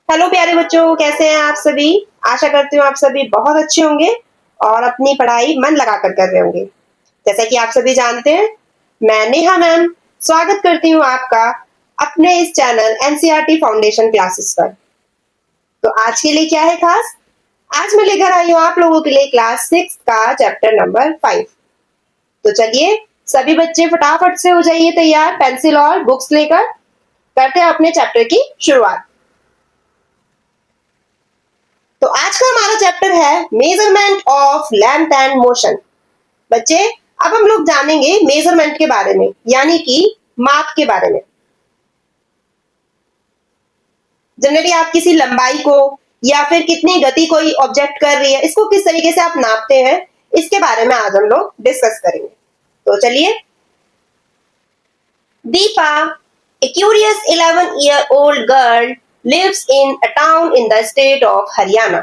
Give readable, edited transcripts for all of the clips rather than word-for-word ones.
Hello प्यारे बच्चों, कैसे हैं आप सभी। आशा करती हूँ आप सभी बहुत अच्छे होंगे और अपनी पढ़ाई मन लगाकर कर रहे होंगे। जैसा कि आप सभी जानते हैं, मैं नेहा मैम स्वागत करती हूँ आपका अपने इस चैनल एनसीईआरटी फाउंडेशन क्लासेस पर। तो आज के लिए क्या है खास, आज मैं लेकर आई हूँ आप लोगों के लिए क्लास 6 का चैप्टर नंबर 5। तो चलिए सभी बच्चे फटाफट से हो जाइए तैयार, पेंसिल और बुक्स लेकर करते हैं अपने चैप्टर की शुरुआत। तो आज का हमारा चैप्टर है measurement of length and motion. बच्चे अब हम लोग जानेंगे मेजरमेंट के बारे में, यानी कि माप के बारे में। जनरली आप किसी लंबाई को या फिर कितनी गति कोई ऑब्जेक्ट कर रही है, इसको किस तरीके से आप नापते हैं, इसके बारे में आज हम लोग डिस्कस करेंगे। तो चलिए, Deepa, a curious 11-year-old girl lives in a town in the state of Haryana.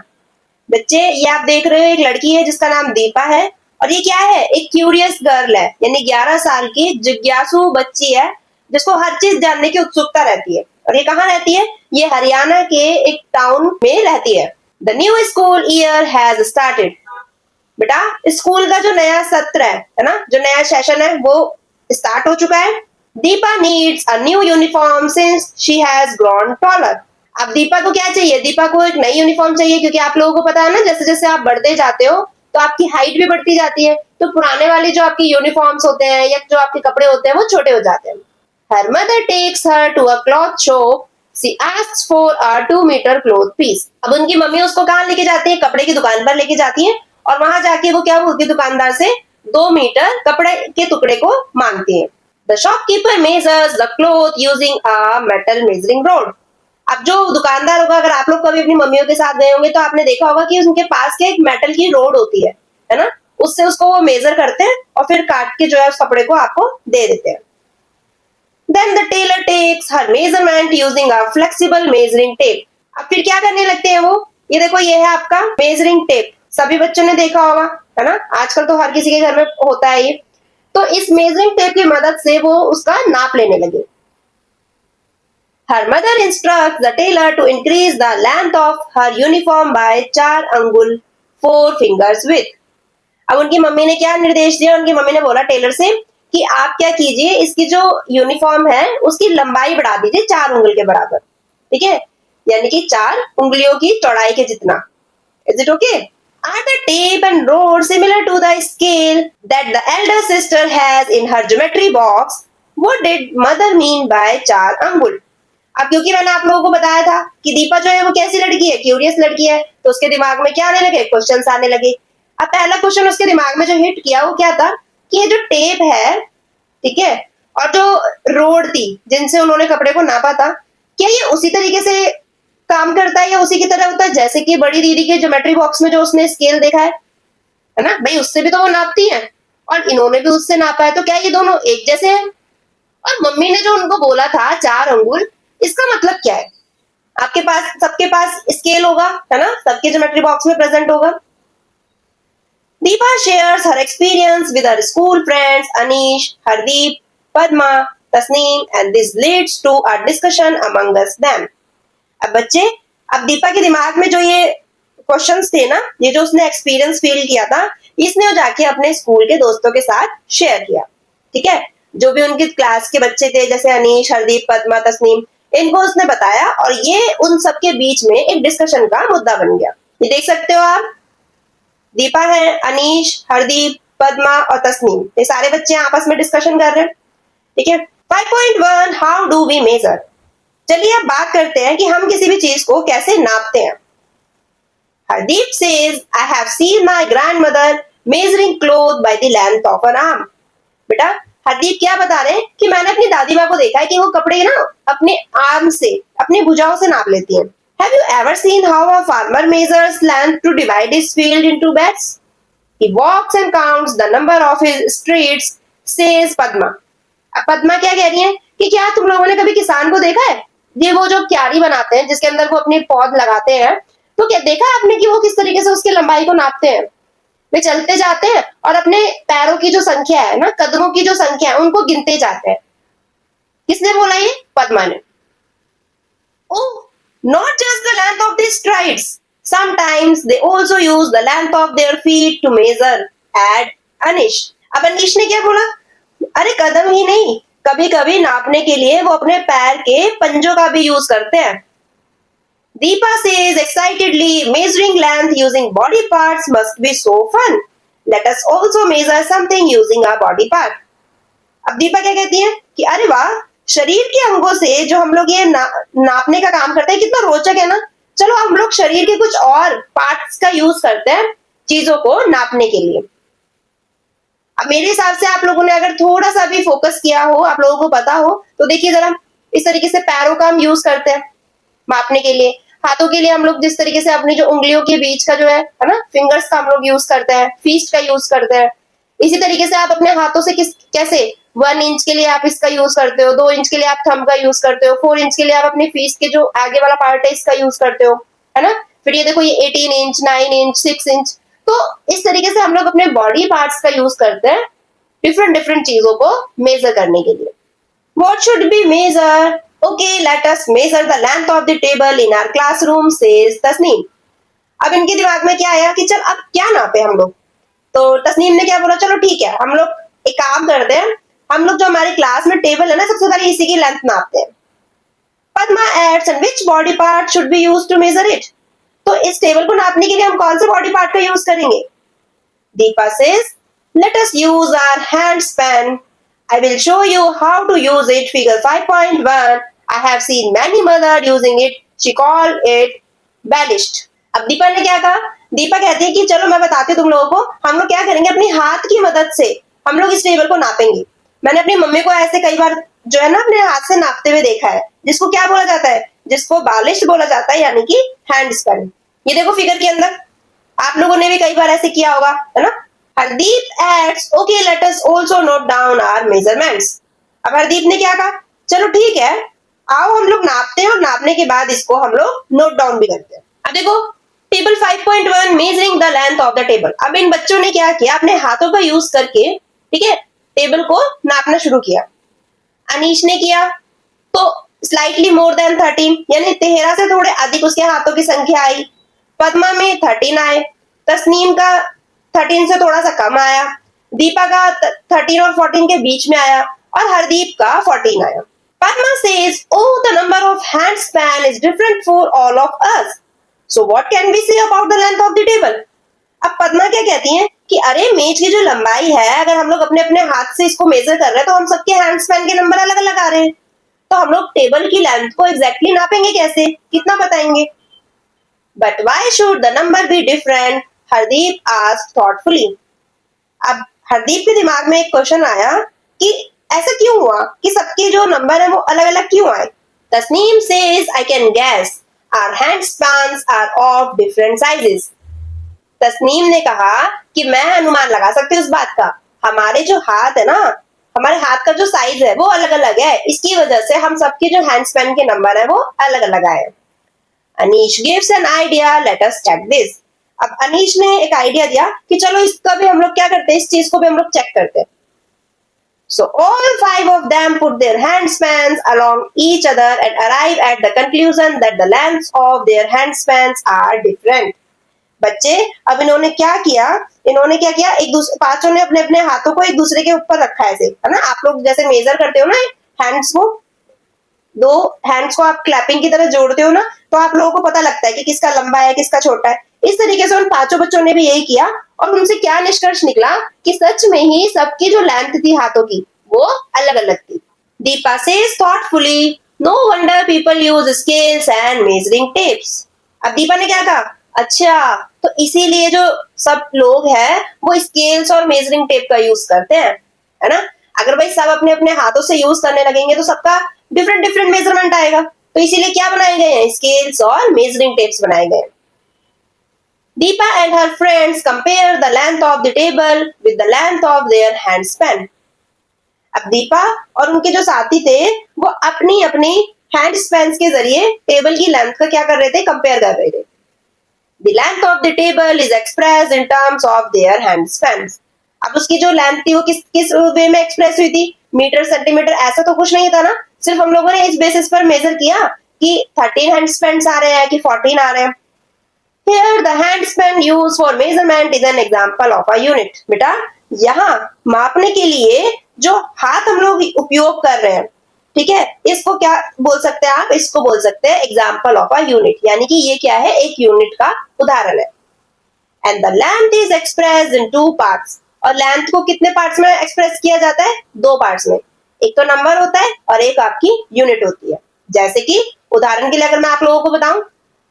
बच्चे ये आप देख रहे हो, एक लड़की है जिसका नाम दीपा है और ये क्या है, एक क्यूरियस गर्ल है, यानी 11 साल की जिज्ञासु बच्ची है जिसको हर चीज जानने की उत्सुकता रहती है। और ये कहाँ रहती है, ये हरियाणा के एक टाउन में रहती है। The new school year has started. बेटा स्कूल का जो नया सत्र है ना, जो नया सेशन है वो स्टार्ट हो चुका है। Deepa needs a new uniform since she has grown taller. अब दीपा को क्या चाहिए, दीपा को एक नई यूनिफॉर्म चाहिए, क्योंकि आप लोगों को पता है ना, जैसे जैसे आप बढ़ते जाते हो तो आपकी हाइट भी बढ़ती जाती है, तो पुराने वाले जो आपकी यूनिफॉर्म्स होते हैं या जो आपके कपड़े होते हैं वो छोटे हो जाते हैं। Her mother takes her to a cloth shop. She asks for a 2-meter cloth piece. अब उनकी मम्मी उसको कहाँ लेके जाती है, कपड़े की दुकान पर लेके जाती है और वहां जाके वो क्या बोलती है, दुकानदार से 2 मीटर कपड़े के टुकड़े को मांगती है। The shopkeeper measures the cloth using a metal measuring rod. अब जो दुकानदार होगा, अगर आप लोग कभी अपनी मम्मियों के साथ गए होंगे तो आपने देखा होगा कि उनके पास के एक मेटल की रोड होती है ना, उससे उसको वो मेजर करते हैं और फिर काट के जो है उस कपड़े को आपको दे देते हैं। Then the tailor takes her measurement using a flexible measuring tape. अब फिर क्या करने लगते हैं वो, ये देखो ये है आपका मेजरिंग टेप, सभी बच्चों ने देखा होगा है ना, आजकल तो हर किसी के घर में होता है ये। तो इस मेजरिंग टेप की मदद से वो उसका नाप लेने लगे। Her mother instructs the tailor to increase the length of her uniform by 4 अंगुल 4 fingers width. अब उनकी मम्मी ने क्या निर्देश दिया, उनकी मम्मी ने बोला टेलर से कि आप क्या कीजिए, इसकी जो यूनिफॉर्म है उसकी लंबाई बढ़ा दीजिए 4 उंगल के बराबर, ठीक है, यानी कि 4 उंगलियों की चौड़ाई के जितना। Is it okay? Are the tape and rod similar to the scale that the elder sister has in her geometry box? What did mother mean by 4 अंगुल? अब क्योंकि मैंने आप लोगों को बताया था कि दीपा जो है वो कैसी लड़की है, क्यूरियस लड़की है, तो उसके दिमाग में क्या आने लगे, क्वेश्चंस आने लगे। अब पहला क्वेश्चन उसके दिमाग में जो हिट किया वो क्या था कि ये जो टेप है, ठीक है, और जो रोड थी जिनसे उन्होंने कपड़े को नापा था, क्या ये उसी तरीके से काम करता है या उसी की तरह होता है जैसे कि बड़ी दीदी के ज्योमेट्री बॉक्स में जो उसने स्केल देखा है ना, भाई उससे भी तो वो नापती है और इन्होंने भी उससे नापा है, तो क्या ये दोनों एक जैसे हैं। और मम्मी ने जो उनको बोला था 4 अंगुल, इसका मतलब क्या है, आपके पास सबके पास स्केल होगा है ना, सबके ज्योमेट्री बॉक्स में प्रेजेंट होगा। Deepa shares her experience with her school friends Anish, Hardeep, Padma, Tasneem and this leads to a discussion among them. अब बच्चे, अब दीपा के दिमाग में जो ये क्वेश्चंस थे ना, ये जो उसने एक्सपीरियंस फील किया था, इसने वो जाके अपने स्कूल के दोस्तों के साथ शेयर किया, ठीक है, जो भी उनकी क्लास के बच्चे थे जैसे अनीश, हरदीप, पद्मा, तस्नीम, इनको उसने बताया और ये उन सबके बीच में एक डिस्कशन का मुद्दा बन गया। ये देख सकते हो आप, दीपा है, अनीश, हरदीप, पद्मा और तस्नीम, ये सारे बच्चे आपस में डिस्कशन कर रहे हैं, ठीक है। 5.1 हाउ डू वी मेजर। चलिए अब बात करते हैं कि हम किसी भी चीज को कैसे नापते हैं। Hardeep says I have seen my grandmother measuring cloth by the length of N arm. बेटा हरदीप क्या बता रहे हैं कि मैंने अपनी दादी माँ को देखा है कि वो कपड़े ना अपने आर्म से, अपनी भुजाओं से नाप लेती हैं। Have you ever seen how a farmer measures land to divide his field into beds? He walks and counts the number of his streets, says Padma. अब पद्मा क्या कह रही है कि क्या तुम लोगों ने कभी किसान को देखा है, ये वो जो क्यारी बनाते हैं जिसके अंदर वो अपने पौध लगाते हैं, तो क्या देखा है आपने कि वो किस तरीके से उसकी लंबाई को नापते हैं। वे चलते जाते हैं और अपने पैरों की जो संख्या है ना, कदमों की जो संख्या है, उनको गिनते जाते हैं। किसने बोला ये, पद्मा ने। ओह, not just the strides. Sometimes they also use the length of their feet to measure. Add Anish. अब अनीश ने क्या बोला? अरे कदम ही नहीं, कभी कभी नापने के लिए वो अपने पैर के पंजों का भी यूज करते हैं. Deepa says excitedly, measuring length using body parts must be so fun. Let us also measure something using our body part. अब दीपा क्या कहती है कि अरे वाह, शरीर के अंगों से जो हम लोग ये नापने का काम करते हैं कितना रोचक है ना. चलो हम लोग शरीर के कुछ और पार्ट्स का यूज करते हैं चीजों को नापने के लिए. अब मेरे हिसाब से आप लोगों ने अगर थोड़ा सा भी फोकस किया हो, आप लोगों को पता हो, तो देखिए जरा, इस तरीके से पैरों का हम यूज करते हैं मापने के लिए. हाथों के लिए हम लोग जिस तरीके से अपनी जो उंगलियों के बीच का जो है ना, फिंगर्स का हम लोग यूज करते हैं, फीस्ट का यूज करते हैं. इसी तरीके से आप अपने हाथों से कैसे 1 इंच के लिए आप इसका यूज करते हो, 2 इंच के लिए आप थंब का यूज करते हो, 4 इंच के लिए आप अपनी फीस्ट के जो आगे वाला पार्ट है इसका यूज करते हो, है ना. फिर ये देखो, ये 18 इंच, 9 इंच, 6 इंच. तो इस तरीके से हम लोग अपने बॉडी पार्ट्स का यूज करते हैं डिफरेंट डिफरेंट चीजों को मेजर करने के लिए. What should be measured? Okay, let us measure the length of the table in our classroom, says Tasneem. अब इनके दिमाग में क्या आया कि चल अब क्या नापे हम लोग. तो तस्नीम ने क्या बोला, चलो ठीक है, हम लोग एक काम करते हैं, हम लोग जो हमारी क्लास में टेबल है ना, सबसे पहले इसी की लेंथ नापते हैं. Padma adds, and which body part should be used to measure it? तो इस टेबल को नापने के लिए हम कौन से बॉडी पार्ट का यूज करेंगे? Deepa says, let us use our hand span. I will show you how to use it. Figure 5.1. I have seen many mothers using it. She called it ballast. अब दीपा ने क्या कहा? दीपा कहती है कि चलो मैं बताती हूँ तुम लोगों को, हम लोग क्या करेंगे, अपनी हाथ की मदद से हम लोग इस टेबल को नापेंगे. मैंने अपनी मम्मी को ऐसे कई बार जो है ना अपने हाथ से नापते हुए देखा है, जिसको क्या बोला जाता है, जिसको बालिश बोला जाता है, यानी कि हैंड स्पैन. ये देखो फिगर के अंदर, आप लोगों ने भी कई बार ऐसे किया होगा, है ना. Hardeep adds, okay, let us also note down our measurements. अब हरदीप ने क्या कहा, चलो ठीक है, आओ हम लोग नापते हैं और नापने के बाद इसको हम लोग नोट डाउन भी करते हैं. अब देखो table 5.1 measuring the length of the table. अब इन बच्चों ने क्या किया, अपने हाथों का यूज करके, ठीक है, टेबल को नापना शुरू किया. अनीश ने किया तो स्लाइटली मोर देन 13, यानी 13 से थोड़े अधिक उसके हाथों की संख्या आई. पद्मा में 13 आए, तस्नीम का 13 से थोड़ा सा कम आया, दीपा का 13 और 14 के बीच में आया, और हरदीप का 14 आया. Padma says, oh, the number of hand span is different for all of us. So what can we say about the length of the table? अब पद्मा क्या कहती हैं कि अरे मेज की जो लंबाई है, अगर हम लोग अपने अपने हाथ से इसको मेजर कर रहे हैं, तो हम सबके हैंड स्पैन के नंबर अलग अलग आ रहे हैं. तो हम लोग टेबल की लेंथ को एग्जैक्टली नापेंगे कैसे, कितना बताएंगे? But why should the number be different? Hardeep asked thoughtfully. अब हरदीप के दिमाग में एक क्वेश्चन आया कि ऐसा क्यों हुआ कि सबके जो नंबर है वो अलग अलग क्यों आए. Tasneem says, I can guess. Our hand spans are of different sizes. Tasneem ने कहा कि मैं अनुमान लगा सकती हूँ इस बात का, हमारे जो हाथ है ना, हमारे हाथ का जो साइज है वो अलग अलग है, इसकी वजह से हम सबके जो हैंड स्पैन के नंबर है वो अलग अलग आए. Anish gives an idea. Let us check this. अब अनीश ने एक आइडिया दिया कि चलो इसका भी हम लोग क्या करते हैं, इस चीज को भी हम लोग चेक करते हैं. So all 5 of them put their hand spans along each other and arrive at the conclusion that the lengths of their hand spans are different. बच्चे, अब इन्होंने क्या किया, एक दूसरे पांचों ने अपने अपने हाथों को एक दूसरे के ऊपर रखा है, है ना. आप लोग जैसे मेजर करते हो ना हैंड्स को, 2 हैंड्स को आप क्लैपिंग की तरह जोड़ते हो ना, तो आप लोगों को पता लगता है कि किसका लंबा है, किसका छोटा है. इस तरीके से उन 5 बच्चों ने भी यही किया, और उनसे क्या निष्कर्ष निकला कि सच में ही सबकी जो लेंथ थी हाथों की वो अलग अलग थी. Deepa says thoughtfully, no wonder people use scales and measuring tapes. अब दीपा ने क्या कहा, अच्छा तो इसीलिए जो सब लोग हैं वो स्केल्स और मेजरिंग टेप का यूज करते हैं, है ना. अगर भाई सब अपने अपने हाथों से यूज करने लगेंगे तो सबका डिफरेंट डिफरेंट मेजरमेंट आएगा. तो इसीलिए क्या बनाए गए हैं, स्केल्स और मेजरिंग टेप्स बनाए गए हैं. Deepa and her friends compare the length of the table with the length of their hand span. अब दीपा और उनके जो साथी थे वो अपनी अपनी हैंड स्पैन के जरिए टेबल की लेंथ का क्या कर रहे थे, कंपेयर कर रहे थे. The length of the table is expressed in terms of their hand spans. अब उसकी जो लेंथ थी वो किस वे में एक्सप्रेस हुई थी, मीटर सेंटीमीटर ऐसा तो कुछ नहीं था ना. सिर्फ हम लोगों ने इस बेसिस पर मेजर किया कि 13 हैंड स्पैन आ रहे हैं कि 14 आ रहे हैं. Here the hand span used for measurement is an example of a unit. बेटा यहाँ मापने के लिए जो हाथ हम लोग उपयोग कर रहे हैं, ठीक है, इसको क्या बोल सकते हैं आप? इसको बोल सकते हैं एग्जाम्पल ऑफ अ यूनिट, यानी कि ये क्या है? एक यूनिट का उदाहरण है। And the length is expressed in 2 parts, और लेंथ को कितने पार्ट्स में एक्सप्रेस किया जाता है? 2 पार्ट्स में। एक तो नंबर होता है और एक आपकी यूनिट होती है। जैसे कि उदाहरण के लिए अगर मैं आप लोगों को बताऊं,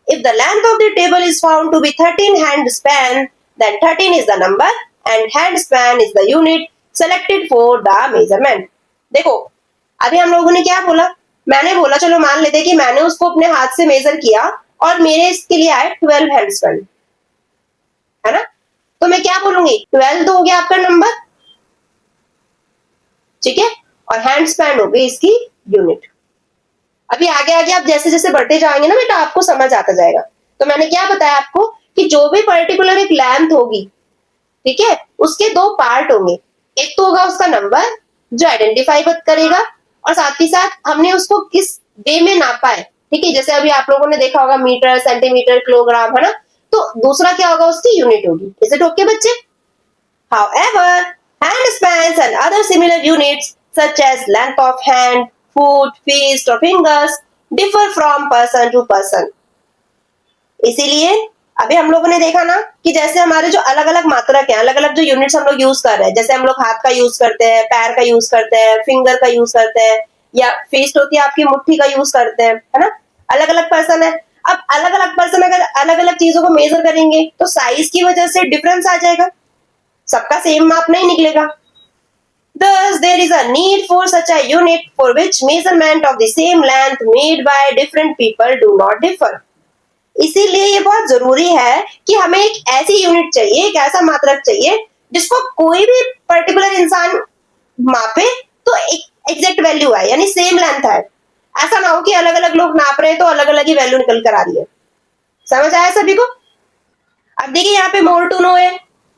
if the length of the table is found to be 13 hand span, then 13 is the number and hand span is the unit selected for the measurement. देखो अभी हम लोगों ने क्या बोला? मैंने बोला चलो मान लेते कि मैंने उसको अपने हाथ से मेजर किया और मेरे इसके लिए आए 12 हैंड स्पैन, है ना? तो मैं क्या बोलूंगी? 12 तो हो गया आपका नंबर, ठीक है, और हैंड स्पैन हो गई इसकी यूनिट। अभी आगे आगे आप जैसे जैसे बढ़ते जाएंगे ना बेटा, आपको समझ आता जाएगा। तो मैंने क्या बताया आपको कि जो भी पर्टिकुलर एक लेंथ होगी, ठीक है, उसके 2 पार्ट होंगे। एक तो होगा उसका नंबर जो आइडेंटिफाई करेगा, और साथ ही साथ हमने उसको किस वे में नापा है, ठीक है, जैसे अभी आप लोगों ने देखा होगा मीटर, सेंटीमीटर, किलोग्राम, है ना? तो दूसरा क्या होगा? उसकी यूनिट होगी। इज इट ओके बच्चे? However, hand spans and other similar units such as length of hand, foot, fist or fingers differ from person to person. इसीलिए अभी हम लोगों ने देखा ना कि जैसे हमारे जो अलग अलग मात्रक हैं, अलग अलग जो यूनिट्स हम लोग यूज कर रहे हैं, जैसे हम लोग हाथ का यूज करते हैं, पैर का यूज करते हैं, फिंगर का यूज करते हैं, या फिस्ट होती है आपकी मुट्ठी का यूज करते हैं, है ना? अलग अलग पर्सन है। अब अलग अलग पर्सन अगर अलग अलग चीजों को मेजर करेंगे तो साइज की वजह से डिफरेंस आ जाएगा, सबका सेम माप नहीं निकलेगा। Thus, there is a need for such a unit for which measurement of the same length made by different people do not differ. इसीलिए ये बहुत जरूरी है कि हमें एक ऐसी यूनिट चाहिए, एक ऐसा मात्रक चाहिए जिसको कोई भी पर्टिकुलर इंसान मापे तो एक एग्जैक्ट वैल्यू आए, यानी सेम लेंथ है। ऐसा ना हो कि अलग अलग लोग नाप रहे हैं तो अलग अलग ही वैल्यू निकल कर आ रही है। समझ आया सभी को? अब देखिए यहाँ पे मोर टू नो है,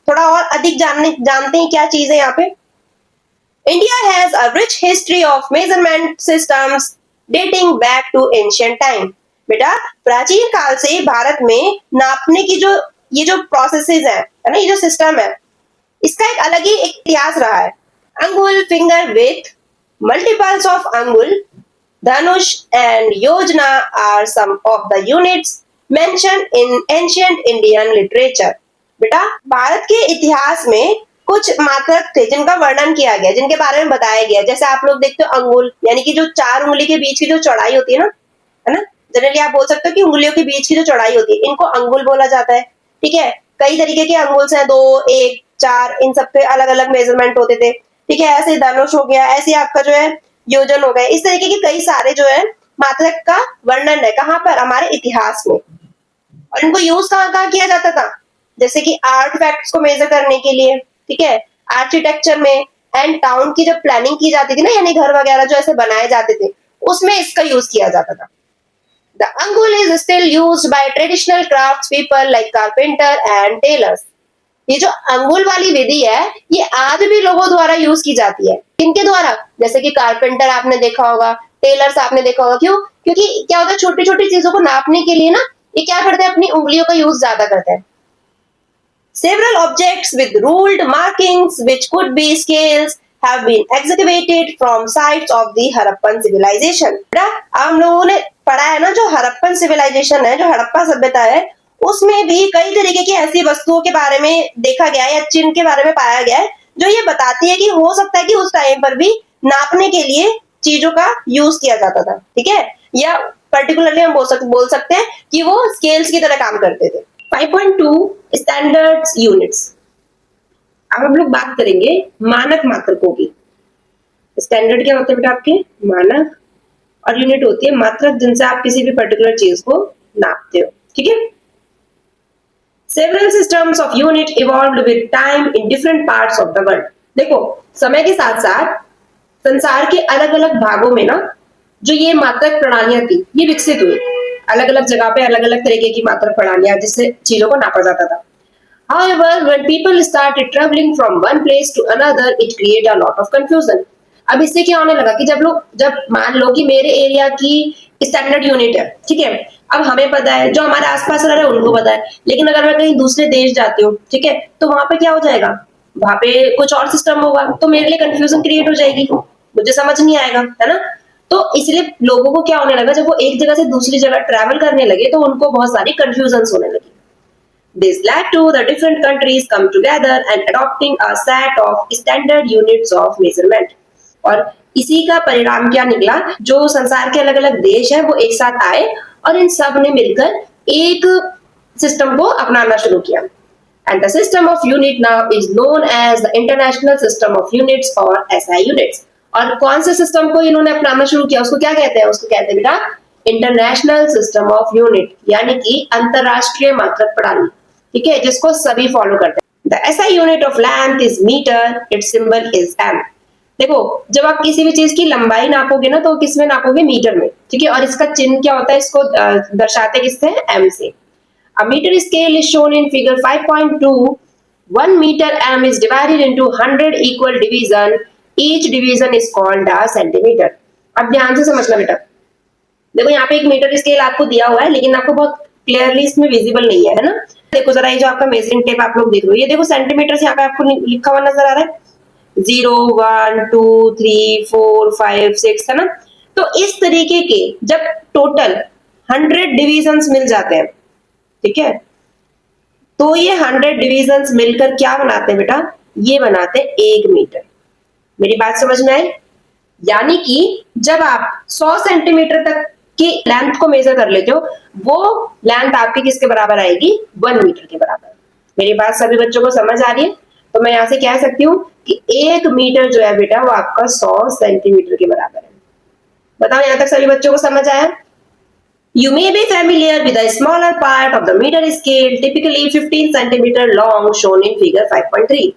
थोड़ा और अधिक जानते हैं क्या चीज है यहाँ पे। India has a rich history of measurement systems dating back to ancient time. बेटा प्राचीन काल से भारत में नापने की जो ये जो प्रोसेसेस है ना, ये जो सिस्टम है, इसका एक अलग ही इतिहास रहा है। अंगुल, finger with, multiples of angul, dhanush and yojana are some of the units mentioned in ancient Indian literature. बेटा भारत के इतिहास में कुछ मात्रक थे जिनका वर्णन किया गया, जिनके बारे में बताया गया। जैसे आप लोग देखते हो अंगुल, यानी कि जो 4 उंगली के बीच की जो चौड़ाई होती है ना, है ना, जनरली आप बोल सकते हो कि उंगलियों के बीच की जो चौड़ाई होती है, इनको अंगुल बोला जाता है। ठीक है, कई तरीके के अंगुल्स हैं, 2, 1, 4, इन सब पे अलग अलग मेजरमेंट होते थे। ठीक है, ऐसे धनुष हो गया, ऐसे आपका जो है योजन हो गया, इस तरीके के कई सारे जो है मात्रक का वर्णन है। कहाँ पर? हमारे इतिहास में। और इनको यूज कहाँ कहाँ किया जाता था? जैसे कि आर्टिफैक्ट्स को मेजर करने के लिए, ठीक है, आर्किटेक्चर में, एंड टाउन की जब प्लानिंग की जाती थी ना, यानी घर वगैरह जो ऐसे बनाए जाते थे, उसमें इसका यूज किया जाता था। The angul is still used by traditional crafts people like carpenter and tailors. ये जो अंगुल वाली विधि है, ये आज भी लोगों द्वारा यूज की जाती है। किनके द्वारा? जैसे कि कारपेंटर आपने देखा होगा, टेलर्स आपने देखा होगा। क्यों? क्योंकि क्या होता है, छोटी छोटी चीजों को नापने के लिए ना ये क्या करते हैं, अपनी उंगलियों का यूज ज्यादा करते हैं। Several objects with ruled markings, which could be scales, have been excavated from sites of the Harappan civilization. हम लोगों ने पढ़ा है ना, जो हड़प्पन सिविलाइजेशन है, जो हड़प्पा सभ्यता है, उसमें भी कई तरीके की ऐसी वस्तुओं के बारे में देखा गया है या चिन्ह के बारे में पाया गया है, जो ये बताती है कि हो सकता है कि उस टाइम पर भी नापने के लिए चीजों का यूज किया जाता था। ठीक है, या पर्टिकुलरली हम बोल सकते हैं कि वो स्केल्स की तरह काम करते थे। 5.2 स्टैंडर्ड्स यूनिट्स। अब हम लोग बात करेंगे मानक मात्रकों की। स्टैंडर्ड क्या होते हैं बेटा? आपके मानक, और यूनिट होती है मात्रक जिनसे आप किसी भी पर्टिकुलर चीज को नापते हो। ठीक है, several systems of unit evolved with time in different parts of the world. देखो समय के साथ साथ संसार के अलग अलग भागों में ना जो ये मात्रक प्रणालियां थी, ये विकसित हुई। अलग अलग जगह पे अलग अलग तरीके की मात्रक प्रणालियां जिससे चीजों को नापा जाता था। However, when people started traveling from one place to another, it created a lot of confusion. अब इससे क्या होने लगा कि जब मान लो कि मेरे एरिया की स्टैंडर्ड यूनिट है, ठीक है। अब हमें पता है, जो हमारे आसपास रह रहे हैं उनको पता है, लेकिन अगर मैं कहीं दूसरे देश जाती हूँ, ठीक है, तो वहां पे क्या हो जाएगा, वहां पे कुछ और सिस्टम होगा, तो मेरे लिए कंफ्यूजन क्रिएट हो जाएगी, मुझे समझ नहीं आएगा, है ना। तो इसलिए लोगों को क्या होने लगा, जब वो एक जगह से दूसरी जगह ट्रैवल करने लगे तो उनको बहुत सारी कंफ्यूजन होने लगी। This led to the different countries come together and adopting a set of standard units of measurement. और इसी का परिणाम क्या निकला, जो संसार के अलग अलग देश हैं वो एक साथ आए और इन सब ने मिलकर एक सिस्टम को अपनाना शुरू किया। And the system of unit now is known as the International System of Units or SI units. और कौन से सिस्टम को इन्होंने अपनाना शुरू किया, उसको क्या कहते हैं, उसको कहते हैं बेटा इंटरनेशनल सिस्टम ऑफ यूनिट, यानी कि अंतरराष्ट्रीय मात्रक प्रणाली, ठीक है, जिसको सभी फॉलो करते हैं। The SI unit of length is metre, its symbol is m। देखो, जब आप किसी भी चीज की लंबाई नापोगे ना तो किसमें नापोगे, मीटर में, ठीक है, और इसका चिन्ह क्या होता है, इसको दर्शाते किससे, m से। A meter scale is shown in figure 5.2. 1 meter m is divided into 100 equal division. Each division is called a centimeter. अब ध्यान से समझना बेटा, देखो यहाँ पे एक मीटर स्केल आपको दिया हुआ है, लेकिन आपको बहुत क्लियरली इसमें विजिबल नहीं है, है ना। देखो जरा, ये जो आपका मेजरिंग टेप आप लोग देख रहे हो, ये देखो सेंटीमीटर यहाँ पे आपको लिखा हुआ नजर आ रहा है, 0, 1, 2, 3, 4, 5, 6, है ना। तो इस तरीके के जब टोटल 100 डिविजन्स मिल जाते हैं, ठीक है, तो ये 100 डिविजन्स मिलकर क्या बनाते हैं बेटा, ये बनाते हैं 1 मीटर। मेरी बात समझ में आई? यानी कि जब आप 100 सेंटीमीटर तक की लेंथ को मेजर कर लेते हो, वो लेंथ आपकी किसके बराबर आएगी, 1 मीटर के बराबर। मेरी बात सभी बच्चों को समझ आ रही है? तो मैं यहां से कह सकती हूँ कि 1 मीटर जो है बेटा वो आपका 100 सेंटीमीटर के बराबर है। बताओ यहां तक सभी बच्चों को समझ आया? You may be familiar with a smaller part of the meter scale, typically 15 centimeter long, shown in figure 5.3.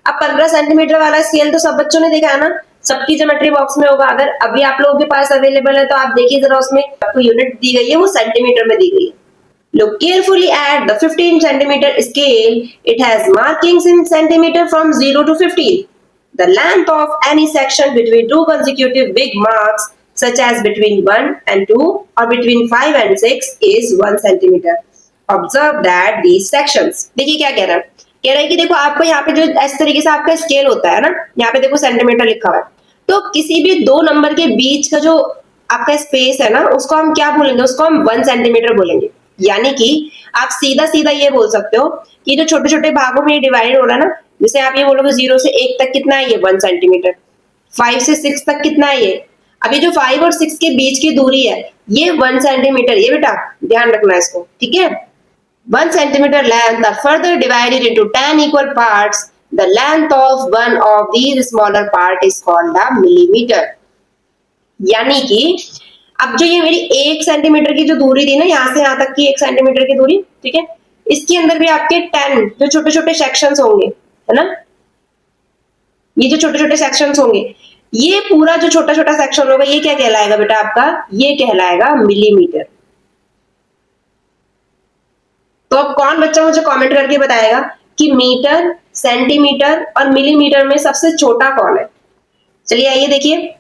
अब 15 सेंटीमीटर वाला स्केल तो सब बच्चों ने देखा है ना, सबकी ज्योमेट्री बॉक्स में होगा। अगर अभी आप लोगों के पास अवेलेबल है तो आप देखिए जरा, उसमें आपको यूनिट दी गई है वो सेंटीमीटर में दी गई है। Look carefully at the 15 centimeter scale. It has markings in centimeter from 0 to 15. The length of any section between two consecutive big marks, such as between 1 and 2 or between 5 and 6, is 1 centimeter. Observe that these sections. देखिए क्या कह रहा है, कह रहा है कि देखो आपको यहाँ पे जो इस तरीके से आपका स्केल होता है ना, यहाँ पे देखो सेंटीमीटर लिखा हुआ है, तो किसी भी दो नंबर के बीच का जो आपका स्पेस है ना, उसको हम क्या बोलेंगे, उसको हम 1 सेंटीमीटर बोलेंगे। यानी कि आप सीधा सीधा ये बोल सकते हो कि जो छोटे छोटे भागों में डिवाइड हो रहा है ना, जैसे आप ये बोलोगे 0 से 1 तक कितना है, ये 1 सेंटीमीटर, 5 से 6 तक कितना है, ये अभी जो 5 और 6 के बीच की दूरी है ये 1 सेंटीमीटर, ये बेटा ध्यान रखना इसको, ठीक है। 1 centimetre length are further divided into 10 equal parts. The length of one of these smaller part is called the millimetre. यानी कि अब जो ये मेरी 1 सेंटीमीटर की जो दूरी थी ना, यहां से यहां तक की 1 सेंटीमीटर की दूरी, ठीक है, इसके अंदर भी आपके 10 जो छोटे छोटे सेक्शंस होंगे, है ना, ये जो छोटे छोटे सेक्शंस होंगे, ये पूरा जो छोटा छोटा सेक्शन होगा ये क्या कहलाएगा बेटा आपका, ये कहलाएगा मिलीमीटर। तो अब कौन बच्चा मुझे कमेंट करके बताएगा कि मीटर, सेंटीमीटर और मिलीमीटर में सबसे छोटा कौन है? चलिए आइए देखिए।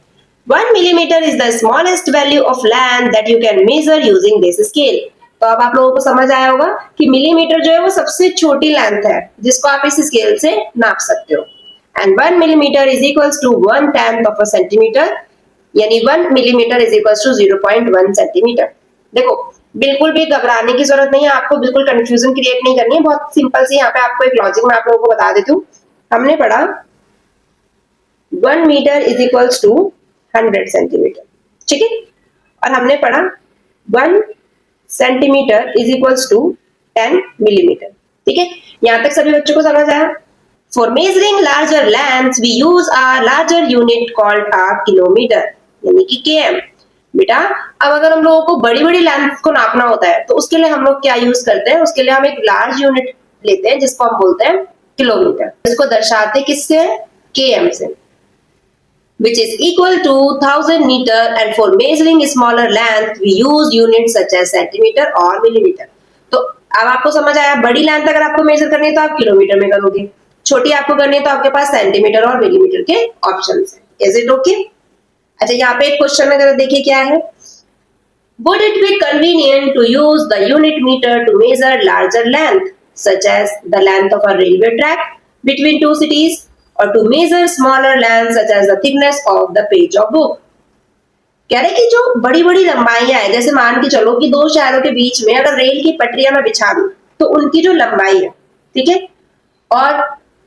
1 millimeter is the smallest value of length that you can measure using this scale. तो अब आप लोगों को समझ आया होगा कि मिलीमीटर जो है वो सबसे छोटी लेंथ है जिसको आप इस स्केल से नाप सकते हो। And 1 millimeter is equals to 1/10 of a centimeter, यानी 1 millimeter is equals to 0.1 centimeter। देखो बिल्कुल भी घबराने की जरूरत नहीं है, आपको बिल्कुल कंफ्यूजन क्रिएट नहीं करनी है, बहुत सिंपल सी यहाँ पे आपको एक लॉजिक में आप लोगों को बता देती हूँ। हमने पढ़ा 1 metre is equals to 100 centimetre, ठीक है, और हमने पढ़ा 1 centimetre is equals to 10 millimetre, ठीक है। यहां तक सभी बच्चों को समझ आया? For measuring larger lengths we use a larger unit called a kilometre, यानी कि km। बेटा अब अगर हम लोगों को बड़ी बड़ी लेंथ को नापना होता है तो उसके लिए हम लोग क्या यूज करते हैं, उसके लिए हम एक लार्ज यूनिट लेते हैं जिसको हम बोलते हैं किलोमीटर। इसको दर्शाते किससे, km से, which is equal to 1000 meter, and for measuring smaller length we use units such as centimeter or millimeter। तो अब आपको समझ आया, बड़ी लेंथ अगर आपको मेजर करनी है तो आप किलोमीटर में करोगे, छोटी आपको करनी है तो आपके पास सेंटीमीटर और मिलीमीटर के ऑप्शंस हैं। Is it okay? अच्छा यहाँ पे एक क्वेश्चन अगर देखिए क्या है, Would it be convenient to use the unit meter to measure larger length, such as the length of a railway track between two cities, or to measure smaller lengths, such as the thickness of the page of book? कह रहे कि जो बड़ी बड़ी लंबाइयां है, जैसे मान के चलो कि दो शहरों के बीच में अगर रेल की पटरियां मैं बिछा दूं तो उनकी जो लंबाई है, ठीक है, और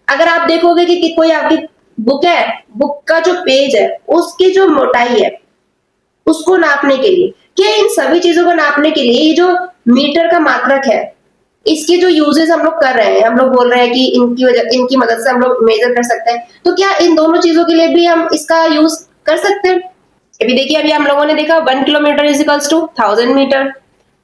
अगर आप देखोगे कि कोई आपकी बुक है, बुक का जो पेज है उसकी जो मोटाई है उसको नापने के लिए, क्या इन सभी चीजों को नापने के लिए ये जो मीटर का मात्रक है इसके जो यूजेस हम लोग कर रहे हैं, हम लोग बोल रहे हैं कि इनकी मदद से हम लोग मेजर कर सकते हैं, तो क्या इन दोनों चीजों के लिए भी हम इसका यूज कर सकते हैं? अभी देखिए, अभी हम लोगों ने देखा 1 kilometre is equals to 1000 metre,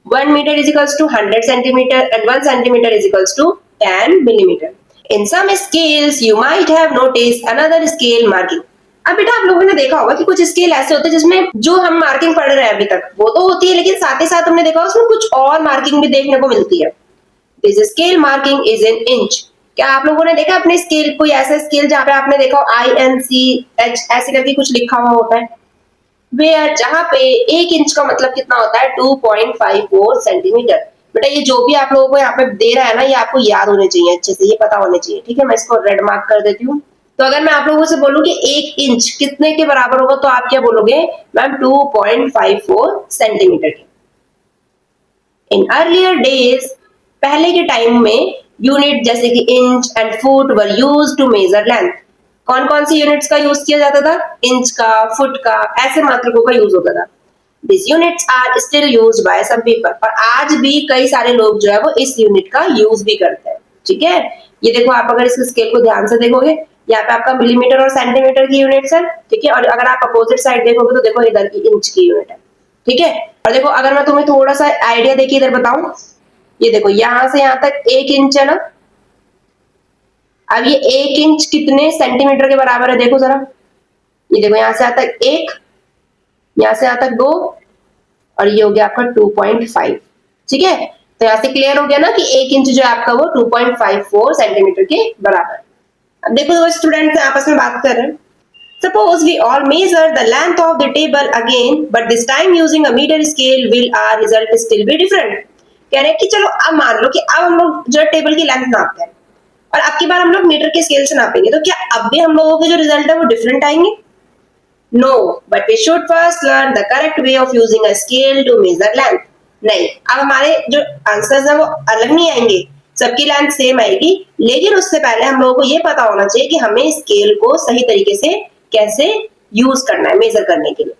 1 metre is equals to 100 centimetre and 1 centimetre is equals to 10 millimetre. In some scales you might have noticed another scale marking. अब बेटा आप लोगों ने देखा होगा कि कुछ स्केल ऐसे होते हैं जिसमें जो हम मार्किंग पढ़ रहे हैं अभी तक वो तो होती है, लेकिन साथ ही साथ हमने देखा उसमें कुछ और मार्किंग भी देखने को मिलती है. This scale marking is in inch. क्या आप लोगों ने देखा अपने स्केल, कोई ऐसा स्केल जहां पे आपने देखा INCH ऐसे करके कुछ लिखा हुआ होता है, वेयर जहां पे 1 इंच का मतलब कितना होता है 2.54 सेंटीमीटर. बेटा ये जो भी आप लोगों को यहाँ पे दे रहा है ना ये आपको याद होने चाहिए, अच्छे से ये पता होने चाहिए, ठीक है. मैं इसको रेड मार्क कर देती हूँ. तो अगर मैं आप लोगों से बोलूं कि 1 इंच कितने के बराबर होगा तो आप क्या बोलोगे मैम 2.54 सेंटीमीटर के. इन अर्लियर डेज, पहले के टाइम में यूनिट जैसे कि inch and foot were used to measure length. कौन कौन सी यूनिट्स का यूज किया जाता था? इंच का, फुट का, ऐसे मात्रकों का यूज होता था. These units are still used by some people. और आज भी कई सारे लोग जो है वो इस यूनिट का यूज भी करते हैं, ठीक है. ये देखो, आप अगर इस स्केल को ध्यान से देखोगे यहाँ पे आपका मिलीमीटर और सेंटीमीटर की यूनिट्स है, ठीक है. और अगर आप अपोजिट साइड देखोगे तो देखो इधर की इंच की यूनिट है, ठीक है. और देखो अगर मैं तुम्हें थोड़ा सा आइडिया देके इधर बताऊं, ये देखो यहां से यहां तक 1 इंच है ना. अब ये 1 इंच कितने सेंटीमीटर के बराबर है देखो जरा. ये देखो यहां से यहां तक 1, यहां से यहां तक 2 और ये हो गया आपका 2.5, ठीक है. तो यहां से क्लियर हो गया ना कि 1 इंच जो है आपका वो 2.54 सेंटीमीटर के बराबर. अब देखो दो स्टूडेंट्स आपस में बात कर रहे हैं. Suppose we all measure the length of the table again, but this time using a meter scale, will our result still be different? कह रहे हैं कि चलो अब मान लो कि अब हम लोग जो टेबल की लेंथ नापते हैं और अब की बार हम लोग मीटर के स्केल से नापेंगे, तो क्या अब भी हम लोगों के जो रिजल्ट है वो डिफरेंट आएंगे? No, but we should first learn the correct way of using a scale to measure length. नहीं, अब हमारे जो आंसर्स हैं वो अलग नहीं आएंगे, सबकी लेंथ सेम आएगी, लेकिन उससे पहले हम लोगों को ये पता होना चाहिए कि हमें स्केल को सही तरीके से कैसे यूज करना है मेजर करने के लिए.